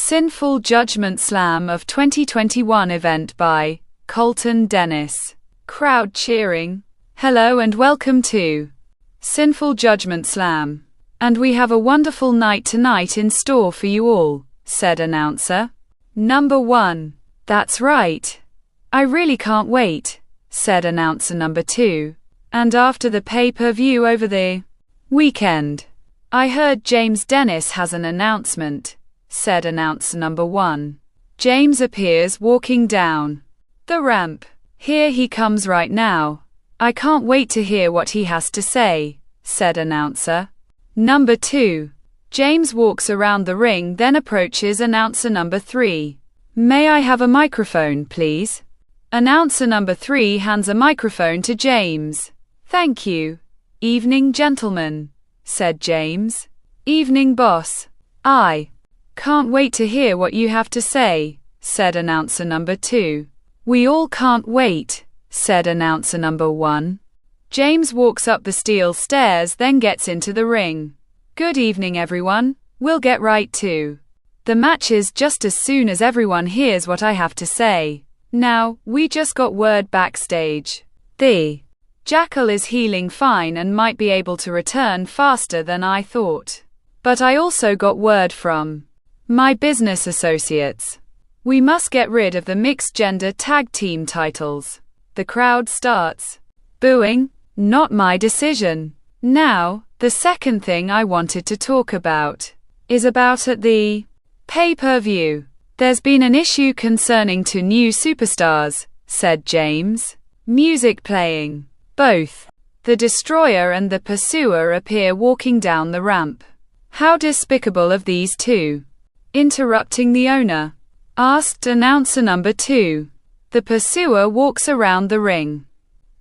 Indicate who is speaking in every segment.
Speaker 1: Sinful Judgement Slam of 2021 event by Colton Dennis. Crowd cheering. Hello and welcome to Sinful Judgement Slam. And we have a wonderful night tonight in store for you all, said announcer number 1. That's right. I really can't wait, said announcer number 2. And after the pay-per-view over the weekend, I heard James Dennis has an announcement, said announcer number 1. James appears walking down the ramp. Here he comes right now. I can't wait to hear what he has to say, said announcer number 2. James walks around the ring, then approaches announcer number 3. May I have a microphone, please? Announcer number 3 hands a microphone to James. Thank you. Evening, gentlemen, said James. Evening, boss. I can't wait to hear what you have to say, said announcer number 2. We all can't wait, said announcer number 1. James walks up the steel stairs, then gets into the ring. Good evening, everyone. We'll get right to the matches just as soon as everyone hears what I have to say. Now, we just got word backstage. The Jackal is healing fine and might be able to return faster than I thought. But I also got word from my business associates. We must get rid of the mixed gender tag team titles. The crowd starts booing. Not my decision. Now, the second thing I wanted to talk about is about at the pay-per-view. There's been an issue concerning two new superstars, said James. Music playing. Both the Destroyer and the Pursuer appear walking down the ramp. How despicable of these two. Interrupting the owner, asked announcer number 2. The Pursuer walks around the ring.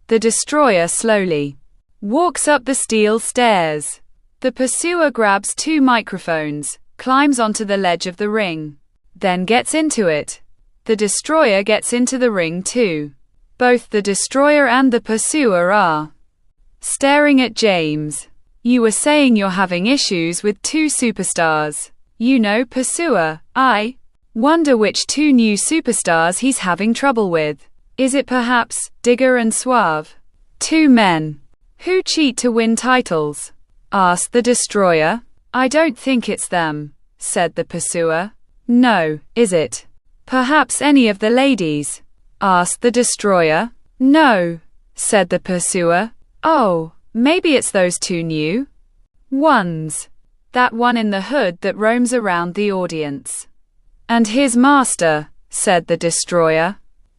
Speaker 1: The Destroyer slowly walks up the steel stairs. The Pursuer grabs 2 microphones, climbs onto the ledge of the ring, then gets into it. The Destroyer gets into the ring too. Both the Destroyer and the Pursuer are staring at James. You were saying you're having issues with 2 superstars. You know, Pursuer, I wonder which 2 new superstars he's having trouble with. Is it perhaps Digger and Suave? 2 men who cheat to win titles? Asked the Destroyer. I don't think it's them, said the Pursuer. No, is it? Perhaps any of the ladies? Asked the Destroyer. No, said the Pursuer. Oh, maybe it's those 2 new ones. That one in the hood that roams around the audience. And his master, said the Destroyer.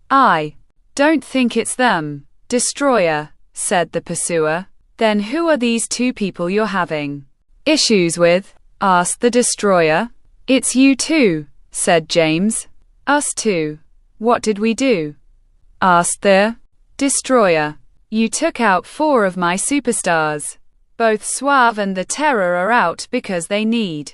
Speaker 1: I don't think it's them, Destroyer, said the Pursuer. Then who are these 2 people you're having issues with? Asked the Destroyer. It's you 2, said James. Us 2. What did we do? Asked the Destroyer. You took out 4 of my superstars. Both Suave and the Terror are out because they need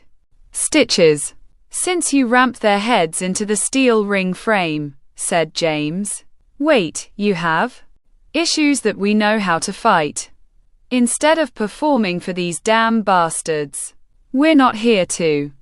Speaker 1: stitches. Since you ramped their heads into the steel ring frame, said James. Wait, you have issues that we know how to fight. Instead of performing for these damn bastards. We're not here to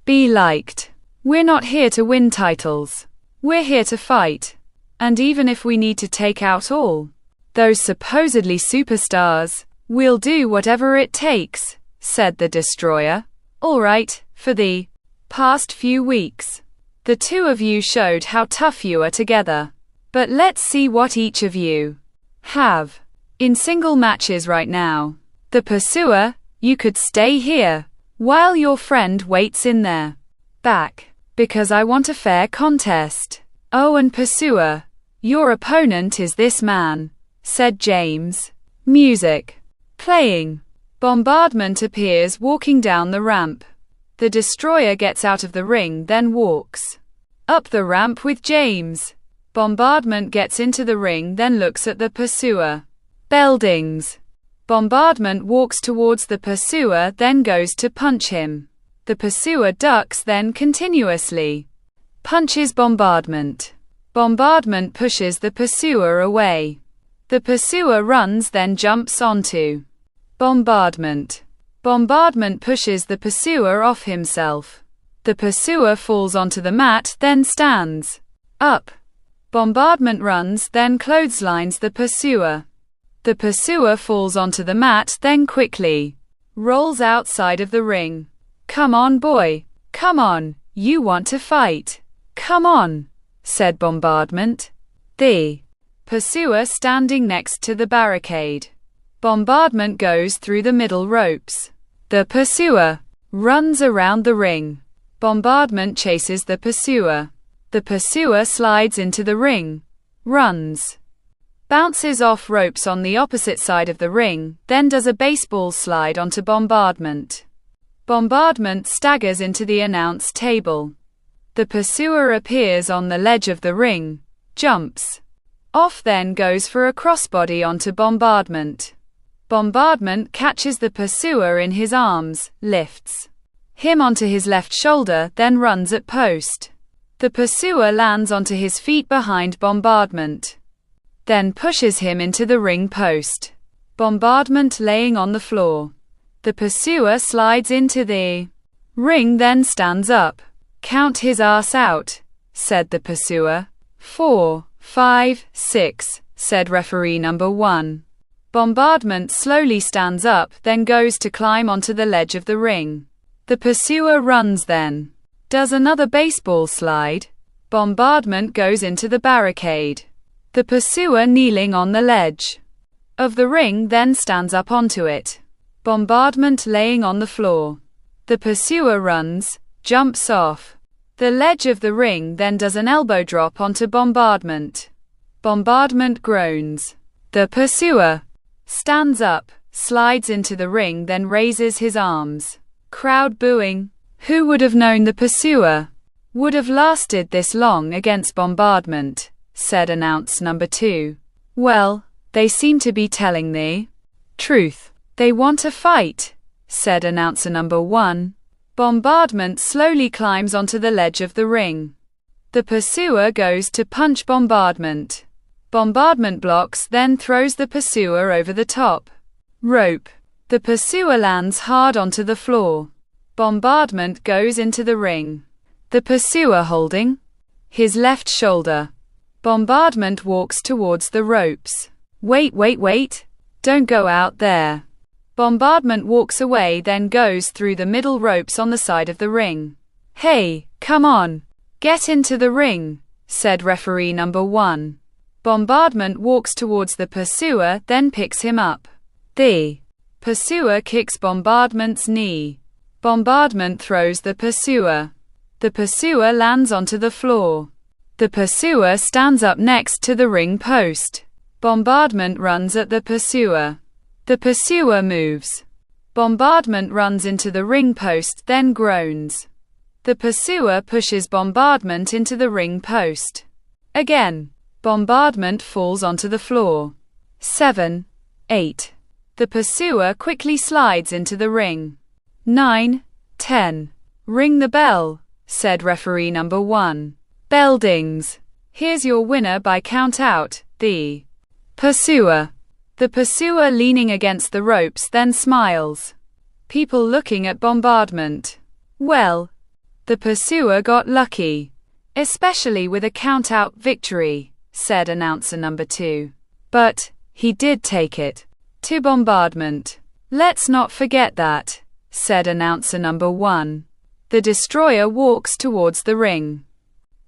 Speaker 1: be liked. We're not here to win titles. We're here to fight. And even if we need to take out all those supposedly superstars, we'll do whatever it takes, said the Destroyer. All right, for the past few weeks, the 2 of you showed how tough you are together. But let's see what each of you have in single matches right now. The Pursuer, you could stay here while your friend waits in there back, because I want a fair contest. Oh, and Pursuer, your opponent is this man, said James. Music playing. Bombardment appears walking down the ramp. The Destroyer gets out of the ring, then walks up the ramp with James. Bombardment gets into the ring, then looks at the Pursuer. Bell dings. Bombardment walks towards the Pursuer, then goes to punch him. The Pursuer ducks, then continuously punches Bombardment. Bombardment pushes the Pursuer away. The Pursuer runs, then jumps onto Bombardment. Bombardment pushes the Pursuer off himself. The pursuer falls onto the mat, then stands up. Bombardment runs, then clotheslines the pursuer. The pursuer falls onto the mat, then quickly rolls outside of the ring. "Come on, boy. Come on. You want to fight. Come on," said Bombardment. The pursuer standing next to the barricade. Bombardment goes through the middle ropes. The pursuer runs around the ring. Bombardment chases the pursuer. The pursuer slides into the ring, runs, bounces off ropes on the opposite side of the ring, then does a baseball slide onto Bombardment. Bombardment staggers into the announce table. The pursuer appears on the ledge of the ring, jumps off, then goes for a crossbody onto Bombardment. Bombardment catches the pursuer in his arms, lifts him onto his left shoulder, then runs at post. The pursuer lands onto his feet behind Bombardment, then pushes him into the ring post. Bombardment laying on the floor. The pursuer slides into the ring, then stands up. "Count his ass out," said the pursuer. 4, 5, 6, said referee number 1. Bombardment slowly stands up, then goes to climb onto the ledge of the ring. The pursuer runs, then does another baseball slide. Bombardment goes into the barricade. The pursuer kneeling on the ledge of the ring, then stands up onto it. Bombardment laying on the floor. The pursuer runs, jumps off the ledge of the ring, then does an elbow drop onto Bombardment. Bombardment groans. The pursuer stands up, slides into the ring, then raises his arms. Crowd booing. Who would have known the pursuer would have lasted this long against Bombardment, said announce number 2. Well, they seem to be telling the truth. They want to fight, said announcer number 1. Bombardment slowly climbs onto the ledge of the ring. The pursuer goes to punch Bombardment. Bombardment blocks, then throws the pursuer over the top rope. The pursuer lands hard onto the floor. Bombardment goes into the ring. The pursuer holding his left shoulder. Bombardment walks towards the ropes. Wait. Don't go out there. Bombardment walks away, then goes through the middle ropes on the side of the ring. Hey, come on. Get into the ring, said referee number 1. Bombardment walks towards the pursuer, then picks him up. The pursuer kicks Bombardment's knee. Bombardment throws the pursuer. The pursuer lands onto the floor. The pursuer stands up next to the ring post. Bombardment runs at the pursuer. The pursuer moves. Bombardment runs into the ring post, then groans. The pursuer pushes Bombardment into the ring post. Again, Bombardment falls onto the floor. 7, 8. The pursuer quickly slides into the ring. 9, 10. Ring the bell, said referee number 1. Bell dings. Here's your winner by count out, the pursuer. The pursuer leaning against the ropes, then smiles. People looking at Bombardment. Well, the pursuer got lucky. Especially with a count-out victory, said announcer number 2. But he did take it to Bombardment. Let's not forget that, said announcer number 1. The destroyer walks towards the ring.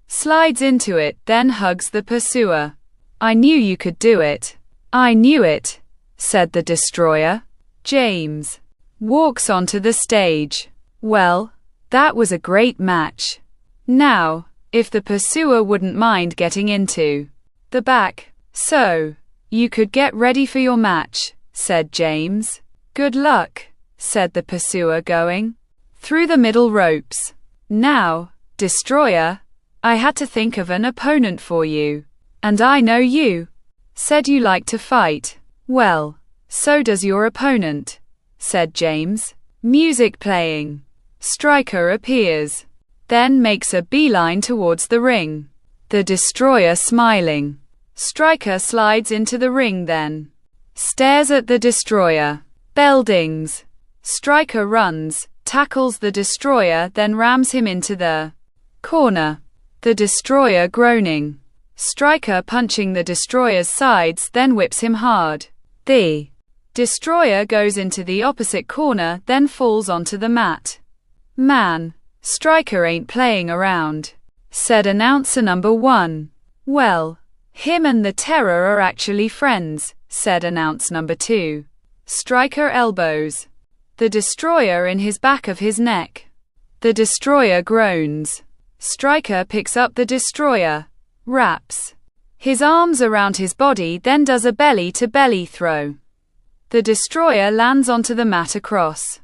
Speaker 1: Slides into it, then hugs the pursuer. I knew you could do it. I knew it, said the destroyer. James walks onto the stage. Well, that was a great match. Now, if the pursuer wouldn't mind getting into the back, so you could get ready for your match, said James. Good luck, said the pursuer going through the middle ropes. Now, destroyer, I had to think of an opponent for you. And I know you said you like to fight. Well, so does your opponent, said James. Music playing. Striker appears, then makes a beeline towards the ring. The destroyer smiling. Striker slides into the ring, then stares at the destroyer. Bell dings. Striker runs, tackles the destroyer, then rams him into the corner. The destroyer groaning. Striker punching the destroyer's sides, then whips him hard. The destroyer goes into the opposite corner, then falls onto the mat. Man, Striker ain't playing around, said announcer number 1. Well, him and the Terror are actually friends, said announcer number 2. Striker elbows the destroyer in his back of his neck. The destroyer groans. Striker picks up the destroyer, wraps his arms around his body, then does a belly-to-belly throw. The destroyer lands onto the mat across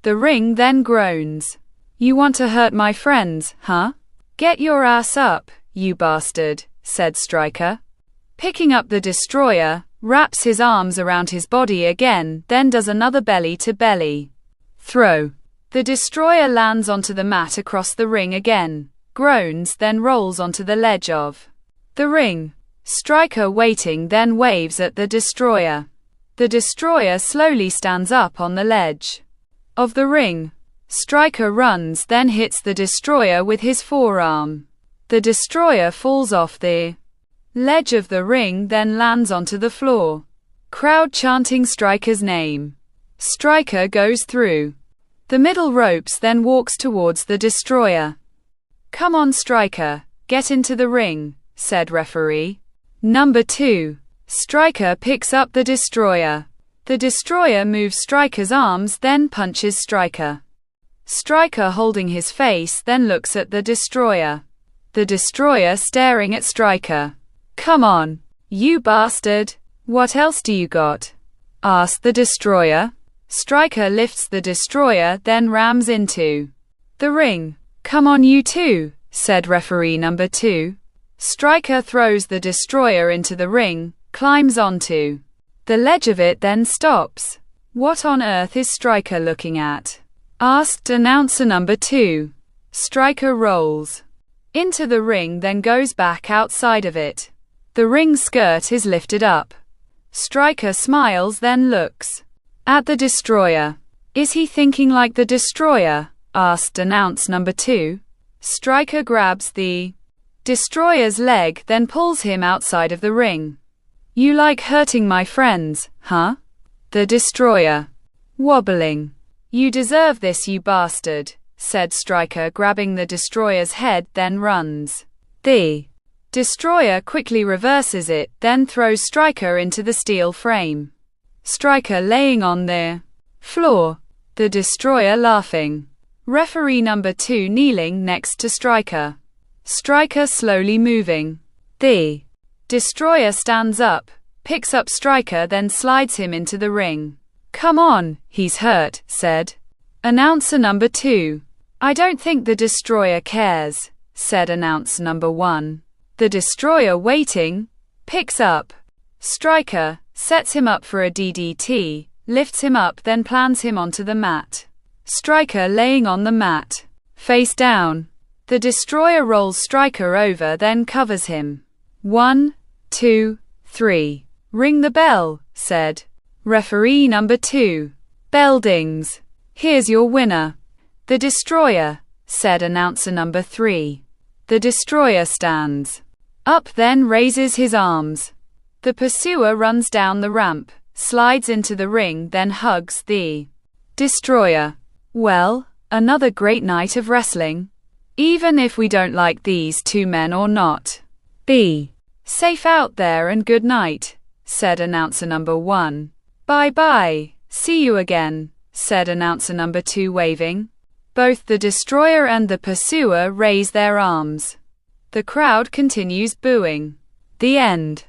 Speaker 1: the ring, then groans. You want to hurt my friends, huh? Get your ass up, you bastard, said Striker. Picking up the destroyer, wraps his arms around his body again, then does another belly-to-belly throw. The destroyer lands onto the mat across the ring again, groans, then rolls onto the ledge of the ring. Striker waiting, then waves at the destroyer. The destroyer slowly stands up on the ledge of the ring. Striker runs, then hits the destroyer with his forearm. The destroyer falls off the ledge of the ring, then lands onto the floor. Crowd chanting Striker's name. Striker goes through the middle ropes, then walks towards the destroyer. Come on, Striker, get into the ring, said referee number 2. Striker picks up the destroyer. The destroyer moves Striker's arms, then punches Striker. Striker holding his face, then looks at the destroyer. The destroyer staring at Striker. Come on, you bastard. What else do you got? Asked the destroyer. Striker lifts the destroyer, then rams into the ring. Come on, you two, said referee number 2. Striker throws the destroyer into the ring, climbs onto the ledge of it, then stops. What on earth is Striker looking at? Asked announcer number 2. Striker rolls into the ring, then goes back outside of it. The ring skirt is lifted up. Striker smiles, then looks at the destroyer. Is he thinking like the destroyer? Asked announcer number 2. Striker grabs the destroyer's leg, then pulls him outside of the ring. You like hurting my friends, huh? The destroyer wobbling. You deserve this, you bastard, said Striker, grabbing the destroyer's head, then runs. The destroyer quickly reverses it, then throws Striker into the steel frame. Striker laying on the floor. The destroyer laughing. Referee number 2 kneeling next to Striker. Striker slowly moving. The destroyer stands up, picks up Striker, then slides him into the ring. Come on, he's hurt, said announcer number 2. I don't think the destroyer cares, said announcer number 1. The destroyer waiting, picks up Striker, sets him up for a DDT, lifts him up, then plants him onto the mat. Striker laying on the mat, face down. The destroyer rolls Striker over, then covers him. 1, 2, 3. Ring the bell, said referee number 2. Bell dings. Here's your winner. The destroyer, said announcer number 3. The destroyer stands up, then raises his arms. The pursuer runs down the ramp, slides into the ring, then hugs the destroyer. Well, another great night of wrestling. Even if we don't like these two men or not. Be safe out there and good night, said announcer number 1. Bye-bye, see you again, said announcer number 2 waving. Both the destroyer and the pursuer raise their arms. The crowd continues booing. The end.